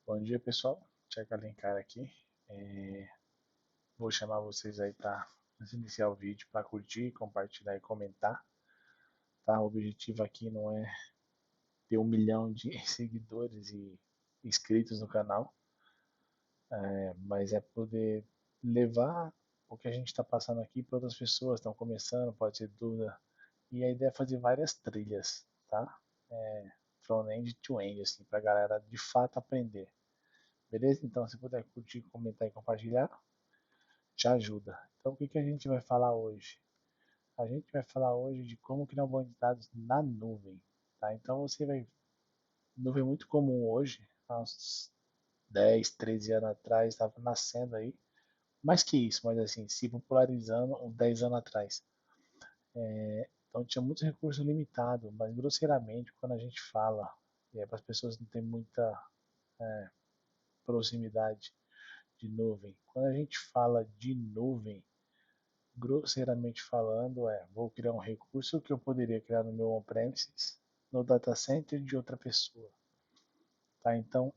Bom dia, pessoal. Tiago Alencar aqui. É, Vou chamar vocês aí para iniciar o vídeo para curtir, compartilhar e comentar. Tá? O objetivo aqui não é ter 1 milhão de seguidores e inscritos no canal, mas é poder levar o que a gente está passando aqui para outras pessoas que estão começando, pode ser dúvida. E a ideia é fazer várias trilhas, tá? From end to end, assim, para a galera de fato aprender. Beleza? Então, se puder curtir, comentar e compartilhar, te ajuda. Então, o que que a gente vai falar hoje? A gente vai falar hoje de como criar um banco de dados na nuvem. Tá? Então, você vai. Nuvem é muito comum hoje, há uns 10, 13 anos atrás, estava nascendo aí. Mais que isso, mas assim, se popularizando uns 10 anos atrás. Então, tinha muitos recursos limitados, mas grosseiramente, quando a gente fala, para as pessoas não terem muita proximidade de nuvem, quando a gente fala de nuvem, grosseiramente falando, vou criar um recurso que eu poderia criar no meu on-premises, no data center de outra pessoa. Tá? Então,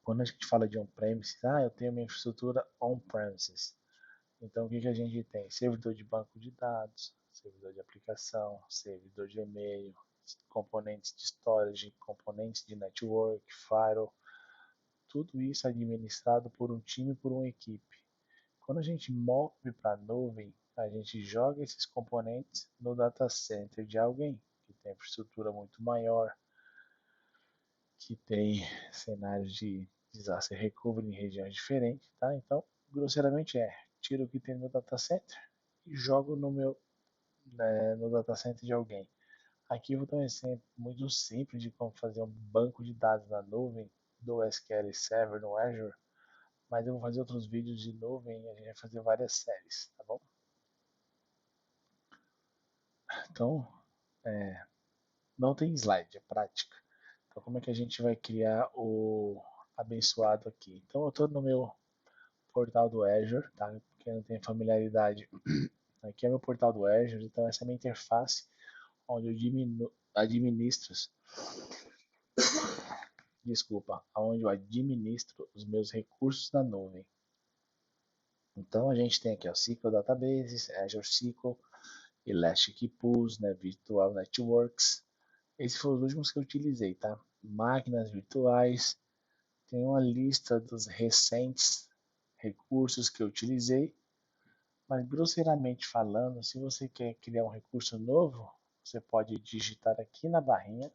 quando a gente fala de on-premises, eu tenho minha infraestrutura on-premises. Então, o que, que a gente tem? Servidor de banco de dados, servidor de aplicação, servidor de e-mail, componentes de storage, componentes de network, firewall, tudo isso administrado por um time, por uma equipe. Quando a gente move para a nuvem, a gente joga esses componentes no data center de alguém que tem infraestrutura muito maior, que tem cenários de disaster recovery em regiões diferentes, tá? Então, grosseiramente tiro o que tem no meu data center e jogo no data center de alguém. Aqui eu vou dar um exemplo muito simples de como fazer um banco de dados na nuvem do SQL Server no Azure, mas eu vou fazer outros vídeos de nuvem e a gente vai fazer várias séries, tá bom? Então, não tem slide, é prática. Então, como é que a gente vai criar o abençoado aqui? Então, eu estou no meu portal do Azure, tá? Quem não tem familiaridade, aqui é meu portal do Azure, então essa é a minha interface, onde eu administro, onde eu administro os meus recursos na nuvem. Então, a gente tem aqui o SQL Databases, Azure SQL, Elastic Pools, né, Virtual Networks. Esses foram os últimos que eu utilizei, tá? Máquinas virtuais, tem uma lista dos recentes recursos que eu utilizei, mas grosseiramente falando, se você quer criar um recurso novo, você pode digitar aqui na barrinha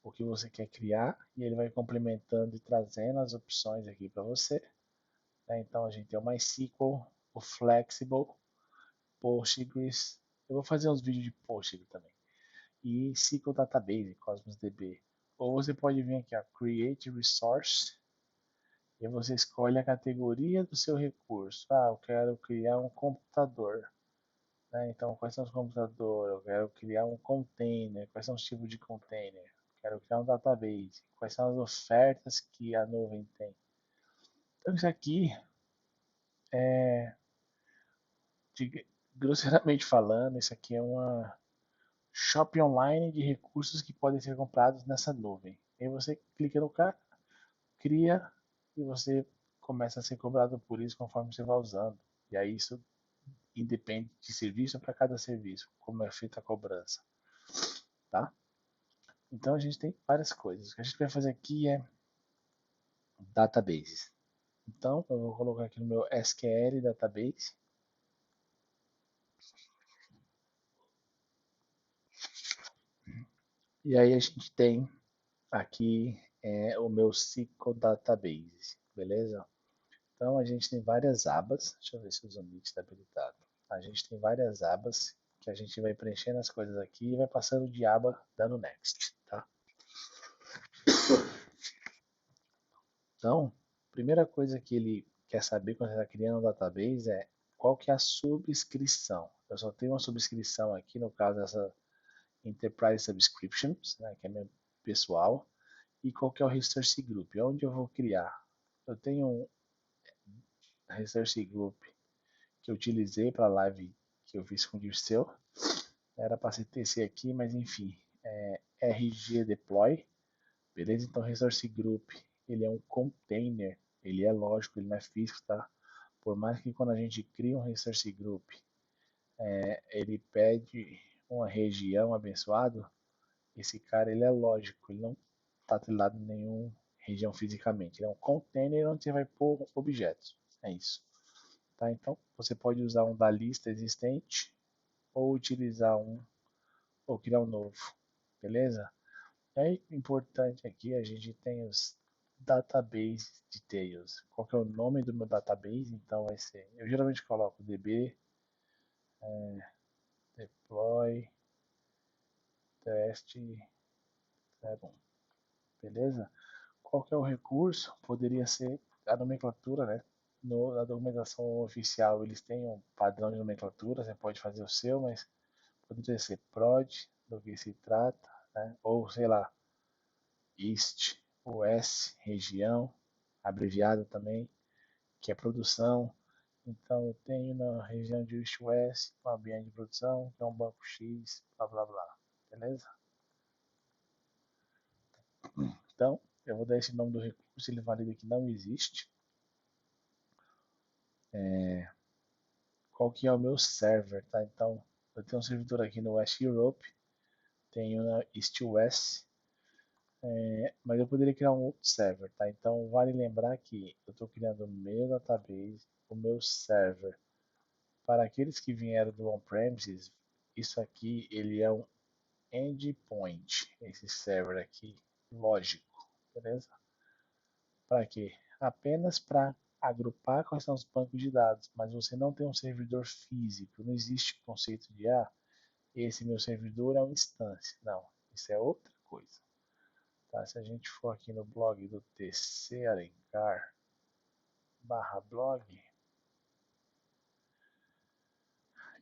o que você quer criar e ele vai complementando e trazendo as opções aqui para você. Né? Então a gente tem o MySQL, o Flexible, Postgres. Eu vou fazer uns vídeos de Postgres também. E SQL Database, Cosmos DB. Ou você pode vir aqui, ó, Create Resource, e você escolhe a categoria do seu recurso. Eu quero criar um computador. Né? Então, quais são os computadores? Eu quero criar um container. Quais são os tipos de container? Eu quero criar um database. Quais são as ofertas que a nuvem tem? Então, isso aqui é, de, grosseiramente falando, isso aqui é uma shopping online de recursos que podem ser comprados nessa nuvem. E aí você clica no cara, cria e você começa a ser cobrado por isso conforme você vai usando. E aí isso independe de serviço para cada serviço, como é feita a cobrança, tá? Então a gente tem várias coisas. O que a gente vai fazer aqui é databases. Então eu vou colocar aqui no meu SQL database. E aí a gente tem aqui o meu SQL database, beleza? Então a gente tem várias abas. Deixa eu ver se o Zoom está habilitado. A gente tem várias abas que a gente vai preenchendo as coisas aqui e vai passando de aba dando next, tá? Então, a primeira coisa que ele quer saber quando você está criando um database é qual que é a subscrição. Eu só tenho uma subscrição aqui, no caso essa Enterprise Subscriptions, né, que é minha pessoal, e qual que é o Resource Group, onde eu vou criar. Eu tenho um Resource Group que eu utilizei para a live que eu fiz com o Dirceu, era para ser TC aqui, mas enfim, RG Deploy, Beleza? Então, Resource Group, ele é um container, ele é lógico, ele não é físico, tá? Por mais que quando a gente cria um Resource Group, ele pede uma região abençoado, esse cara, ele é lógico, ele não está atrelado em nenhuma região fisicamente. Ele é um container onde você vai pôr objetos. É isso. Tá? Então, você pode usar um da lista existente ou utilizar um ou criar um novo. Beleza? É importante aqui, a gente tem os database details. Qual que é o nome do meu database? Então vai ser, eu geralmente coloco db, deploy, test 01. Beleza? Qual que é o recurso? Poderia ser a nomenclatura, né? Na documentação oficial eles têm um padrão de nomenclatura, você pode fazer o seu, mas poderia ser prod, do que se trata, né? Ou sei lá, East, US, região, abreviado também, que é produção. Então eu tenho na região de East West um ambiente de produção, que é um banco X, blá blá blá. Beleza? Então, eu vou dar esse nome do recurso, ele valida que não existe. Qual que é o meu server, tá? Então, eu tenho um servidor aqui no West Europe, tenho na East West, mas eu poderia criar um outro server, tá? Então, vale lembrar que eu estou criando o meu database, o meu server. Para aqueles que vieram do on-premises, isso aqui ele é um endpoint, esse server aqui, lógico, beleza? Para quê? Apenas para agrupar quais são os bancos de dados, mas você não tem um servidor físico, não existe o conceito de esse meu servidor é uma instância. Não, isso é outra coisa. Tá? Se a gente for aqui no blog do TC Alencar /blog,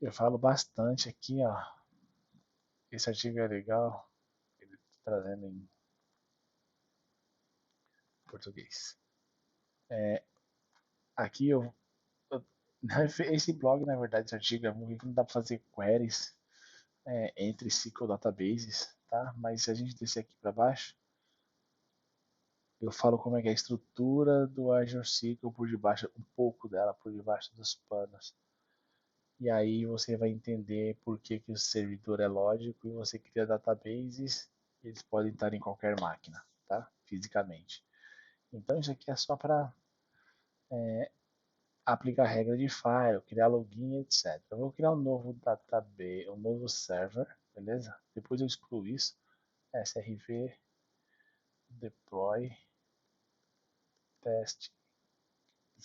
eu falo bastante aqui, ó. Esse artigo é legal, ele está trazendo em português. Aqui esse blog, na verdade, esse artigo é muito, não dá para fazer queries entre SQL databases, tá? Mas se a gente descer aqui para baixo, eu falo como é que é a estrutura do Azure SQL por debaixo, um pouco dela por debaixo dos panos. E aí você vai entender por que, que o servidor é lógico e você cria databases, eles podem estar em qualquer máquina, tá? Fisicamente. Então isso aqui é só para aplicar regra de file, criar login, etc. Eu vou criar um novo database, um novo server, beleza? Depois eu excluo isso, srv deploy test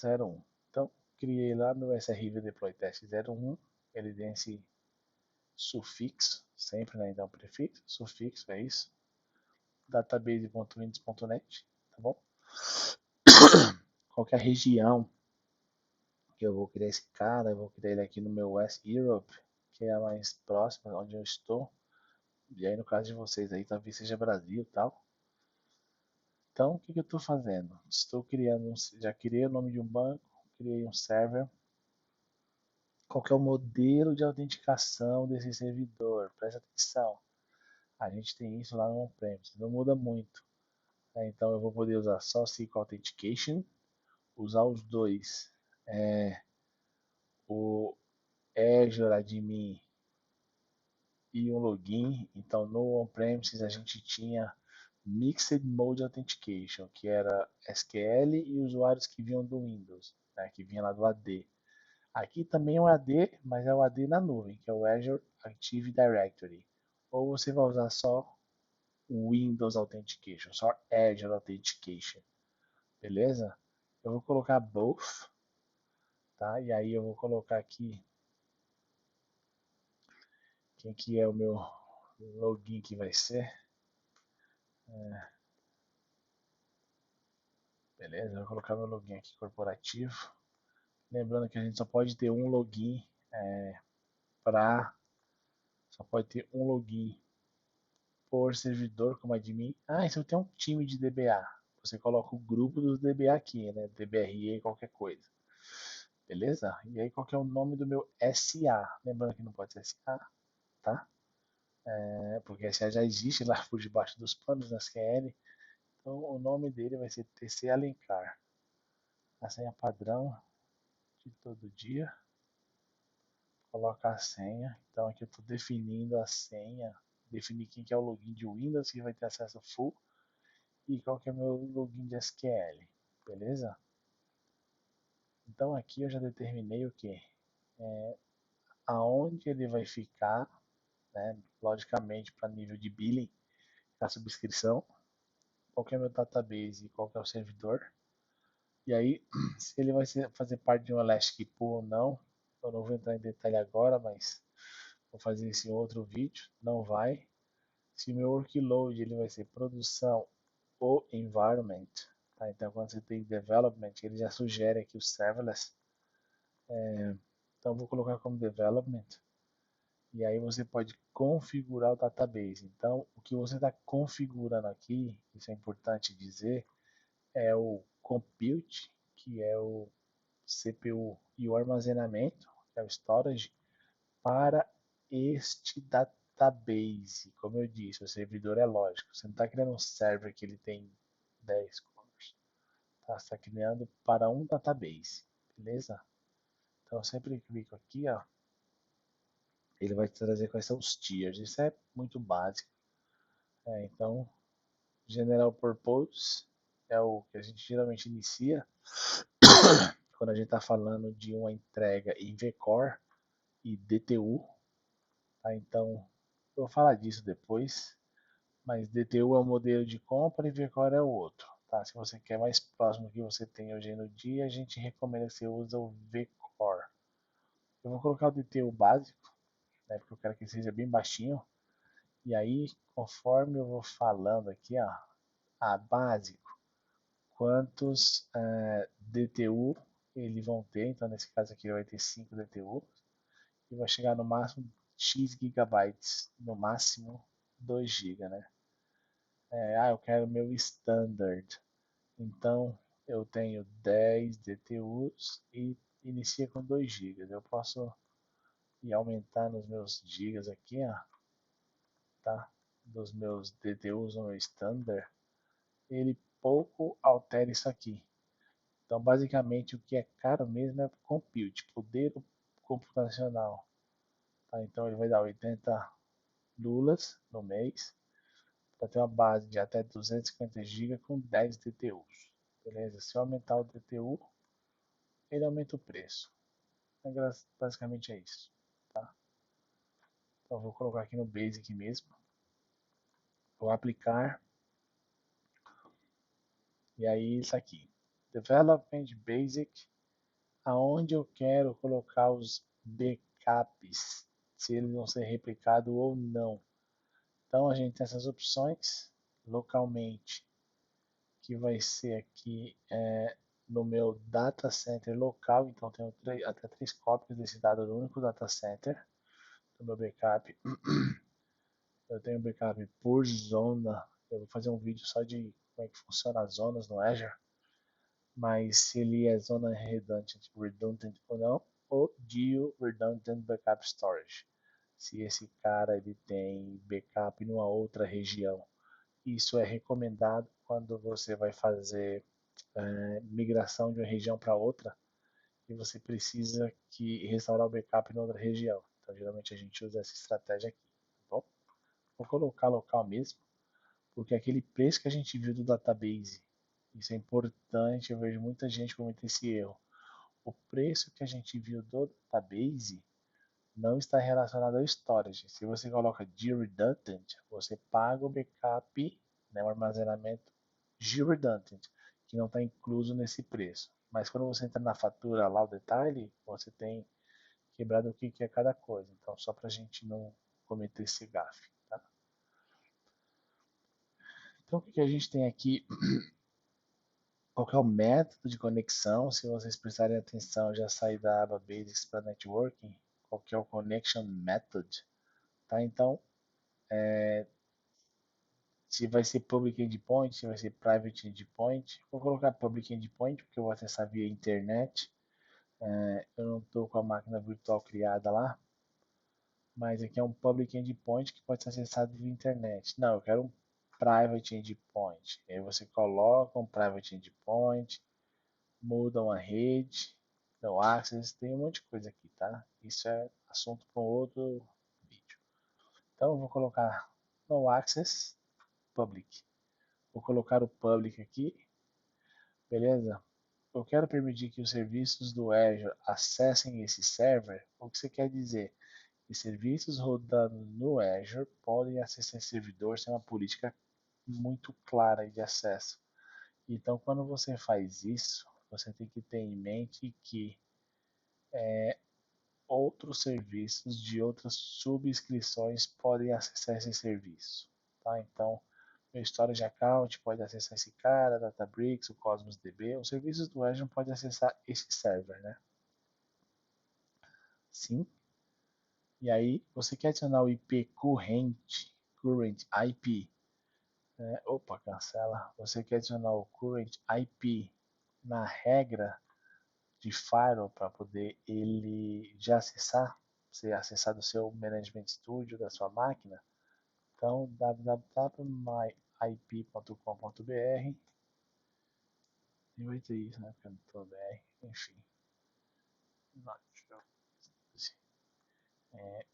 01. Então, criei lá meu srv deploy test 01, ele tem esse sufixo, sempre, né? Então, prefixo, sufixo, é isso. database.windows.net, tá bom? Qual que é a região que eu vou criar esse cara? Eu vou criar ele aqui no meu West Europe, que é a mais próxima, onde eu estou. E aí, no caso de vocês aí, talvez seja Brasil e tal. Então, o que, que eu estou fazendo? Estou criando, já criei o nome de um banco, criei um server. Qual que é o modelo de autenticação desse servidor? Presta atenção. A gente tem isso lá no on-premise, não muda muito. Então, eu vou poder usar só SQL Authentication, usar os dois. O Azure Admin e um login. Então, no on-premises a gente tinha Mixed Mode Authentication, que era SQL e usuários que vinham do Windows, né, que vinha lá do AD. Aqui também é o AD, mas é o AD na nuvem, que é o Azure Active Directory. Ou você vai usar só o Windows Authentication, só Azure Authentication, beleza? Eu vou colocar both, tá? E aí eu vou colocar aqui quem que é o meu login que vai ser. Beleza, eu vou colocar meu login aqui corporativo. Lembrando que a gente só pode ter um login para. Só pode ter um login por servidor como admin. Ah, e se eu tenho um time de DBA, você coloca o grupo dos DBA aqui, né? DBRE, qualquer coisa. Beleza? E aí qual que é o nome do meu SA? Lembrando que não pode ser SA, tá? Porque SA já existe lá por debaixo dos panos na SQL. Então o nome dele vai ser TC Alencar. A senha padrão de todo dia. Coloca a senha. Então aqui eu estou definindo a senha. Definir quem que é o login de Windows que vai ter acesso full. E qual que é o meu login de SQL. Beleza? Então aqui eu já determinei o que? Aonde ele vai ficar, né? Logicamente para nível de billing, a subscrição, qual que é o meu database e qual que é o servidor. E aí, se ele vai fazer parte de um Elastic Pool ou não, eu não vou entrar em detalhe agora, mas vou fazer isso em outro vídeo, não vai. Se o meu workload ele vai ser produção ou environment, tá? Então quando você tem development, ele já sugere aqui o serverless, então vou colocar como development. E aí você pode configurar o database. Então, o que você está configurando aqui, isso é importante dizer, é o compute, que é o CPU, e o armazenamento, que é o storage, para este database. Como eu disse, o servidor é lógico. Você não está criando um server que ele tem 10 cores. Tá? Você está criando para um database. Beleza? Então, eu sempre clico aqui, ó, ele vai te trazer quais são os tiers. Isso é muito básico. Então, General Purpose é o que a gente geralmente inicia quando a gente está falando de uma entrega em vCore e DTU. Tá? Então, eu vou falar disso depois, mas DTU é um modelo de compra e vCore é o outro. Tá? Se você quer mais próximo do que você tem hoje no dia, a gente recomenda que você use o vCore. Eu vou colocar o DTU básico, né, porque eu quero que seja bem baixinho. E aí, conforme eu vou falando aqui, ó, básico, quantos DTU eles vão ter. Então, nesse caso aqui, vai ter 5 DTU e vai chegar no máximo X gigabytes, no máximo 2 GB, né? Eu quero meu standard. Então, eu tenho 10 DTUs e inicia com 2 GB. Eu posso ir aumentando os meus gigas aqui, ó, tá? Dos meus DTUs no meu standard. Ele pouco altera isso aqui. Então, basicamente, o que é caro mesmo é compute, poder computacional. Tá? Então, ele vai dar 80 lulas no mês para ter uma base de até 250 GB com 10 DTUs. Beleza? Se eu aumentar o DTU, ele aumenta o preço. Basicamente é isso. Tá? Então, vou colocar aqui no Basic mesmo. Vou aplicar. E aí, isso aqui. Development Basic, aonde eu quero colocar os backups, se eles vão ser replicados ou não. Então a gente tem essas opções localmente, que vai ser aqui no meu data center local. Então tenho até 3 cópias desse dado no único data center do meu backup. Eu tenho backup por zona. Eu vou fazer um vídeo só de como é que funciona as zonas no Azure, mas se ele é zona redundant ou não, ou DIU Redundant Backup Storage. Se esse cara ele tem backup numa outra região. Isso é recomendado quando você vai fazer migração de uma região para outra e você precisa que restaurar o backup em outra região. Então, geralmente a gente usa essa estratégia aqui. Tá bom? Vou colocar local mesmo, porque aquele preço que a gente viu do database, isso é importante, eu vejo muita gente cometer esse erro. O preço que a gente viu do database não está relacionado ao storage. Se você coloca G-Redundant, você paga o backup, né, o armazenamento G-Redundant, que não está incluso nesse preço. Mas quando você entra na fatura lá, o detalhe, você tem quebrado o que é cada coisa. Então, só para a gente não cometer esse gafe. Tá? Então, o que a gente tem aqui? Qual é o método de conexão? Se vocês prestarem atenção, eu já saí da aba Basics para Networking. Qual é o Connection Method? Tá? Então, se vai ser Public Endpoint, se vai ser Private Endpoint. Vou colocar Public Endpoint porque eu vou acessar via internet. Eu não estou com a máquina virtual criada lá, mas aqui é um Public Endpoint que pode ser acessado via internet. Não, eu quero um private endpoint. E aí você coloca um private endpoint, muda uma rede, no access, tem um monte de coisa aqui, tá? Isso é assunto para um outro vídeo. Então eu vou colocar no access public. Vou colocar o public aqui, beleza? Eu quero permitir que os serviços do Azure acessem esse server. O que você quer dizer? Que serviços rodando no Azure podem acessar esse servidor sem uma política muito clara de acesso. Então, quando você faz isso, você tem que ter em mente que outros serviços de outras subscrições podem acessar esse serviço. Tá? Então, meu Storage Account pode acessar esse cara, Databricks, o Cosmos DB, os serviços do Azure podem acessar esse server, né? Sim. E aí, você quer adicionar o IP corrente, current IP, né? Opa, cancela. Você quer adicionar o current IP na regra de firewall para poder ele já acessar, você acessar do seu Management Studio da sua máquina. Então, www.myip.com.br, e vai ter isso, né? Porque eu não tô BR, enfim. Não, deixa eu é,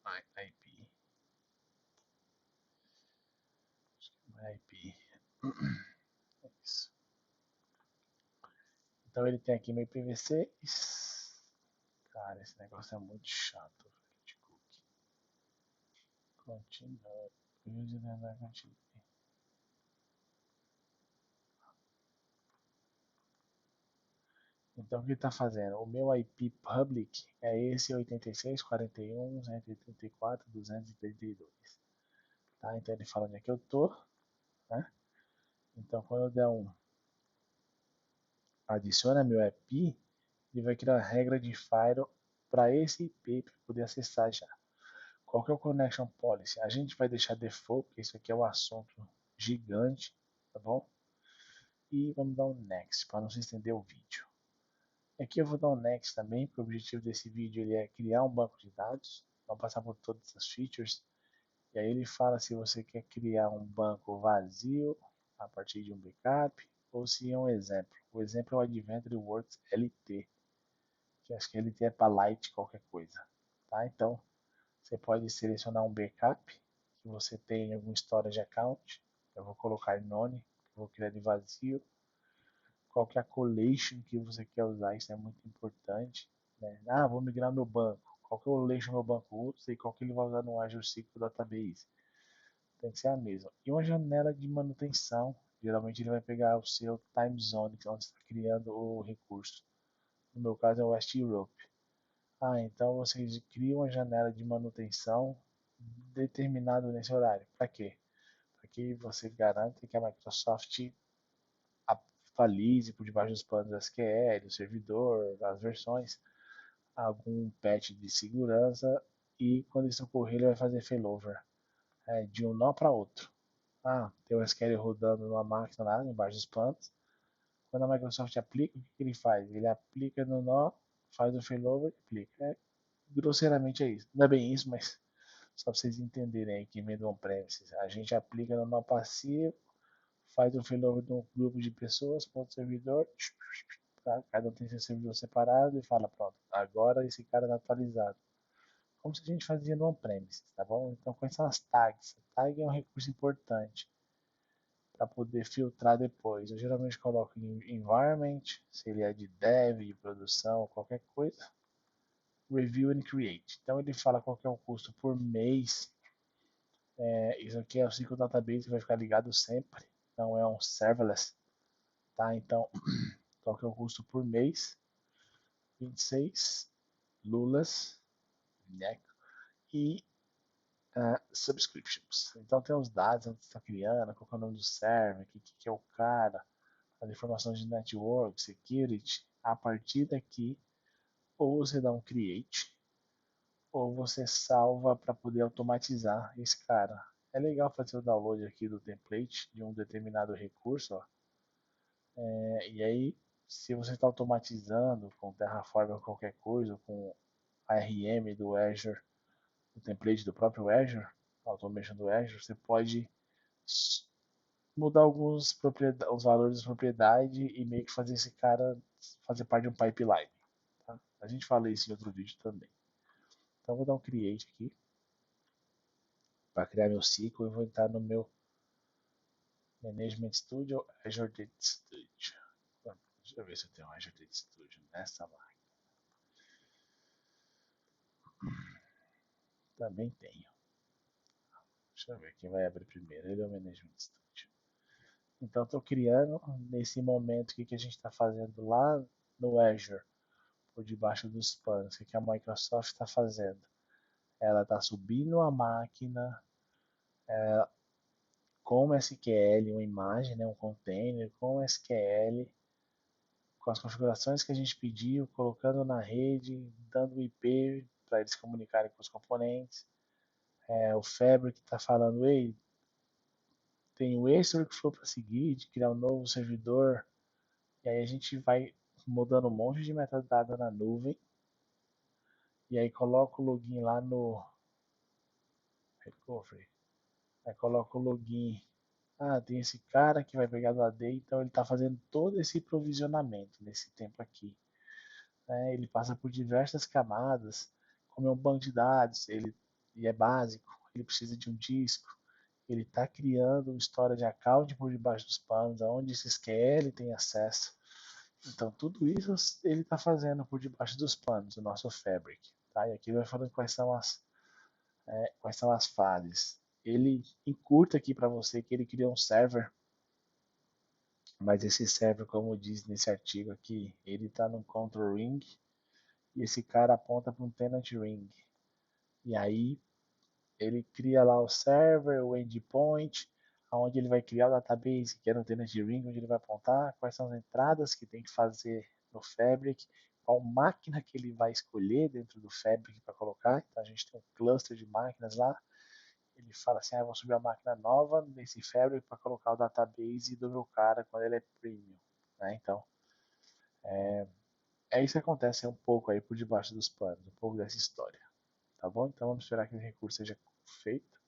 myip. MyIP. É isso. Então ele tem aqui meu IPv6. Cara, esse negócio é muito chato. Continua. Então o que ele está fazendo? O meu IP public é esse 86.41.184.232. Tá? Então ele fala onde é que eu tô, né? Então quando eu der um adiciona meu IP, ele vai criar a regra de firewall para esse IP para poder acessar já. Qual que é o connection policy? A gente vai deixar default, porque isso aqui é um assunto gigante, tá bom? E vamos dar um next para não se estender o vídeo. Aqui eu vou dar um next também, porque o objetivo desse vídeo ele é criar um banco de dados, vamos passar por todas as features. E aí ele fala se você quer criar um banco vazio a partir de um backup ou se é um exemplo. O exemplo é o Adventure Works LT, que acho que LT é para light qualquer coisa, tá? Então você pode selecionar um backup que você tem em algum storage account. Eu vou colocar none, vou criar de vazio. Qual que é a collation que você quer usar, isso é muito importante. Né? Ah, vou migrar meu banco. Qual que é o collation meu banco usa e qual que ele vai usar no Azure SQL Database. Tem que ser a mesma. E uma janela de manutenção. Geralmente ele vai pegar o seu time zone, que é onde você está criando o recurso. No meu caso é o West Europe. Ah, então vocês criam uma janela de manutenção determinado nesse horário. Para quê? Para que você garanta que a Microsoft atualize por debaixo dos panos do SQL, o servidor, as versões, algum patch de segurança e quando isso ocorrer ele vai fazer failover de um nó para outro. Ah, tem o SQL rodando numa máquina lá embaixo dos panos. Quando a Microsoft aplica, o que ele faz? Ele aplica no nó, faz o failover e aplica. Grosseiramente é isso. Não é bem isso, mas só para vocês entenderem aí que meio do on-premises. A gente aplica no nó passivo, faz o failover de um grupo de pessoas para outro servidor, tá? Cada um tem seu servidor separado e fala, pronto, agora esse cara está atualizado. Como se a gente fazia no on-premises, tá bom? Então, quais são as tags? A tag é um recurso importante para poder filtrar depois. Eu geralmente coloco em environment, se ele é de dev, de produção, qualquer coisa. Review and create. Então ele fala qual é o custo por mês. Isso aqui é o ciclo database que vai ficar ligado sempre. Não é um serverless. Tá? Então, qual é o custo por mês? 26 lulas, né? E subscriptions. Então tem os dados onde você está criando, qual é o nome do server, que é o cara, as informações de network, security. A partir daqui, ou você dá um create, ou você salva para poder automatizar esse cara. É legal fazer o download aqui do template de um determinado recurso, ó. E aí, se você está automatizando com Terraform ou qualquer coisa, com ARM do Azure, o template do próprio Azure, Automation do Azure, você pode mudar os valores da propriedade e meio que fazer esse cara fazer parte de um pipeline. Tá? A gente fala isso em outro vídeo também. Então vou dar um create aqui para criar meu ciclo e vou entrar no meu Management Studio, Azure Data Studio. Deixa eu ver se eu tenho um Azure Data Studio nessa máquina. Também tenho. Deixa eu ver quem vai abrir primeiro. Ele é o Management Studio. Então estou criando nesse momento o que a gente está fazendo lá no Azure, por debaixo dos panos. O que a Microsoft está fazendo? Ela está subindo a máquina com SQL, uma imagem, né, um container com SQL, com as configurações que a gente pediu, colocando na rede, dando o IP para eles comunicarem com os componentes. O Fabric está falando, ei, tem o esse workflow para seguir, de criar um novo servidor. E aí a gente vai mudando um monte de metadata na nuvem. E aí coloca o login lá no recovery. Aí coloca o login. Ah, tem esse cara que vai pegar do AD, então ele está fazendo todo esse provisionamento nesse tempo aqui. Ele passa por diversas camadas, como é um banco de dados, e é básico, ele precisa de um disco, ele está criando uma história de account por debaixo dos panos, aonde esse SQL tem acesso. Então tudo isso ele está fazendo por debaixo dos panos, o nosso Fabric. Tá? E aqui vai falando quais são as fases. Ele encurta aqui para você que ele criou um server, mas esse server, como diz nesse artigo aqui, ele está no control ring e esse cara aponta para um tenant ring. E aí ele cria lá o server, o endpoint, onde ele vai criar o database, que é no tenant ring, onde ele vai apontar quais são as entradas que tem que fazer no Fabric, qual máquina que ele vai escolher dentro do Fabric para colocar. Então a gente tem um cluster de máquinas lá. Ele fala assim, vou subir a máquina nova nesse Fabric para colocar o database do meu cara quando ele é premium. Né? Então, é isso que acontece um pouco aí por debaixo dos panos, um pouco dessa história. Tá bom? Então vamos esperar que o recurso seja feito.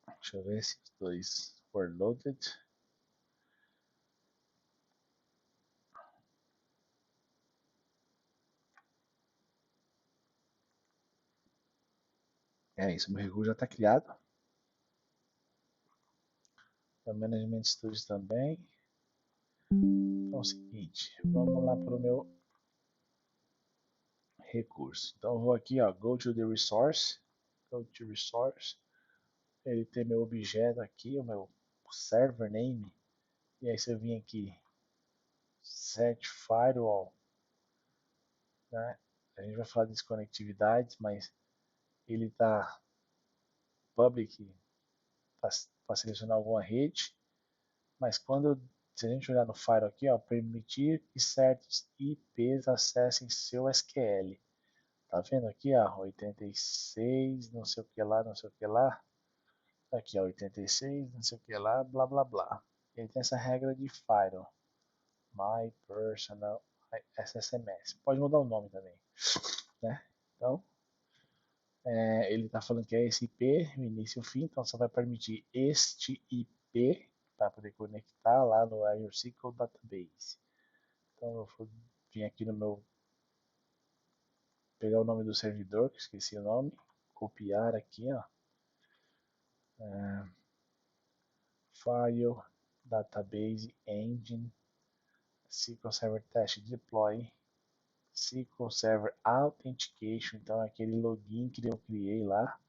Deixa eu ver se os dois for loaded. É isso, meu recurso já está criado. O Management Studio também. Então é o seguinte, vamos lá para o meu recurso. Então eu vou aqui, ó, go to the resource. Go to resource. Ele tem meu objeto aqui, o meu server name. E aí se eu vim aqui, set firewall, né? A gente vai falar de desconectividades, mas ele está public para selecionar alguma rede. Mas se a gente olhar no Fire aqui, ó, permitir que certos IPs acessem seu SQL. Tá vendo aqui, ó, 86, não sei o que lá, não sei o que lá. Aqui, ó, 86, não sei o que lá, blá blá blá. Ele tem essa regra de Fire, My Personal SSMS. Pode mudar o nome também, né? Então, ele está falando que é esse IP, o início e o fim, então só vai permitir este IP para poder conectar lá no Azure SQL Database. Então eu vou vir aqui no meu, pegar o nome do servidor, que esqueci o nome, copiar aqui, ó, File, Database Engine, SQL Server Test Deploy, SQL Server Authentication, então é aquele login que eu criei lá,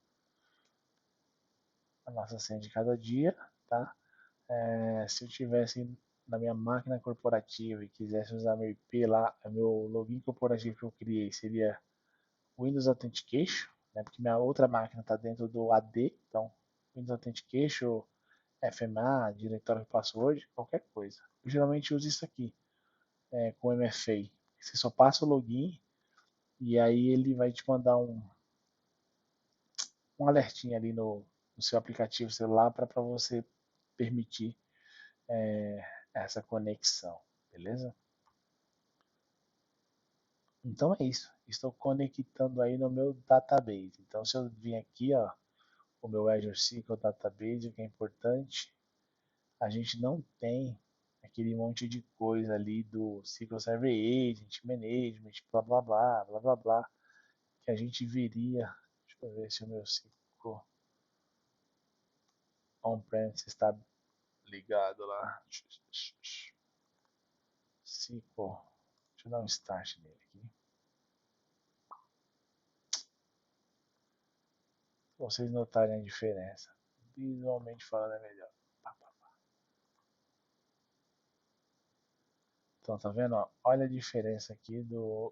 a nossa senha de cada dia, tá? Se eu tivesse na minha máquina corporativa e quisesse usar meu IP lá, meu login corporativo que eu criei seria Windows Authentication, né, porque minha outra máquina está dentro do AD, então Windows Authentication, FMA, diretório de password, qualquer coisa. Eu geralmente uso isso aqui com MFA. Você só passa o login e aí ele vai te mandar um alertinho ali no seu aplicativo celular para você permitir essa conexão, beleza? Então é isso. estou conectando aí no meu database. Então, se eu vir aqui, ó, o meu Azure SQL Database, o que é importante, a gente não tem aquele monte de coisa ali do SQL Server Agent, Management, blá blá blá, blá blá blá, que a gente veria. Deixa eu ver se o meu SQL on-premise está ligado lá. SQL, deixa eu dar um start nele aqui. Pra vocês notarem a diferença. Visualmente falando é melhor. Então, tá vendo? Ó? Olha a diferença aqui do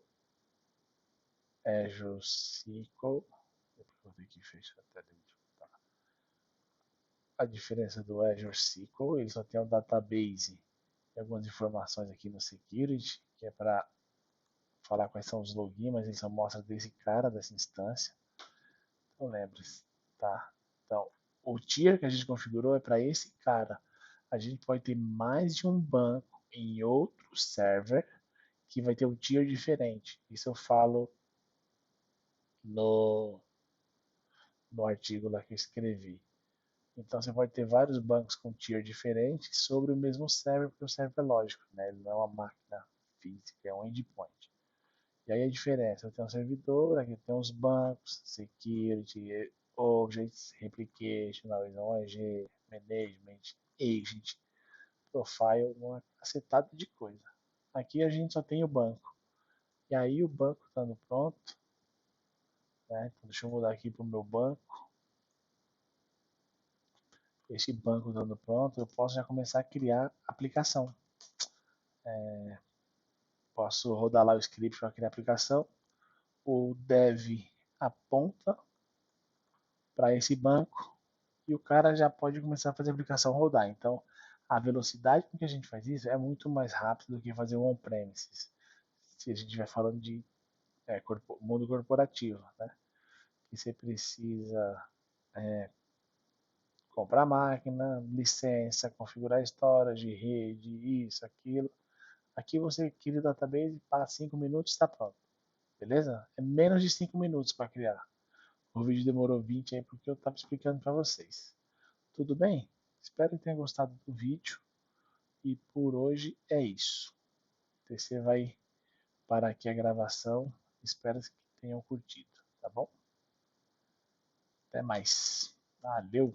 Azure SQL. Vou ter que fechar a tela. A diferença do Azure SQL, ele só tem um database e algumas informações aqui no Security, que é para falar quais são os logins, mas ele só mostra desse cara, dessa instância. Então lembre-se, tá? Então, o tier que a gente configurou é para esse cara. A gente pode ter mais de um banco em outro server que vai ter um tier diferente. Isso eu falo no, no artigo lá que eu escrevi. Então você pode ter vários bancos com tier diferentes sobre o mesmo server, porque o server é lógico, né? Ele não é uma máquina física, é um endpoint. E aí a diferença, eu tenho um servidor, aqui tem uns bancos, security, objects, replication, OG, management, agent, profile, uma cacetada de coisa. Aqui a gente só tem o banco. E aí o banco estando pronto, né? Então deixa eu mudar aqui para o meu banco. Esse banco estando pronto, eu posso já começar a criar aplicação. Posso rodar lá o script para criar aplicação. O dev aponta para esse banco e o cara já pode começar a fazer a aplicação rodar. Então, a velocidade com que a gente faz isso é muito mais rápido do que fazer o on-premises. Se a gente estiver falando de mundo corporativo, né? Que você precisa comprar máquina, licença, configurar storage, rede, isso, aquilo. Aqui você cria o database, passa 5 minutos e está pronto. Beleza? É menos de 5 minutos para criar. O vídeo demorou 20 aí porque eu estava explicando para vocês. Tudo bem? Espero que tenham gostado do vídeo. E por hoje é isso. Você vai parar aqui a gravação. Espero que tenham curtido, tá bom? Até mais. Valeu!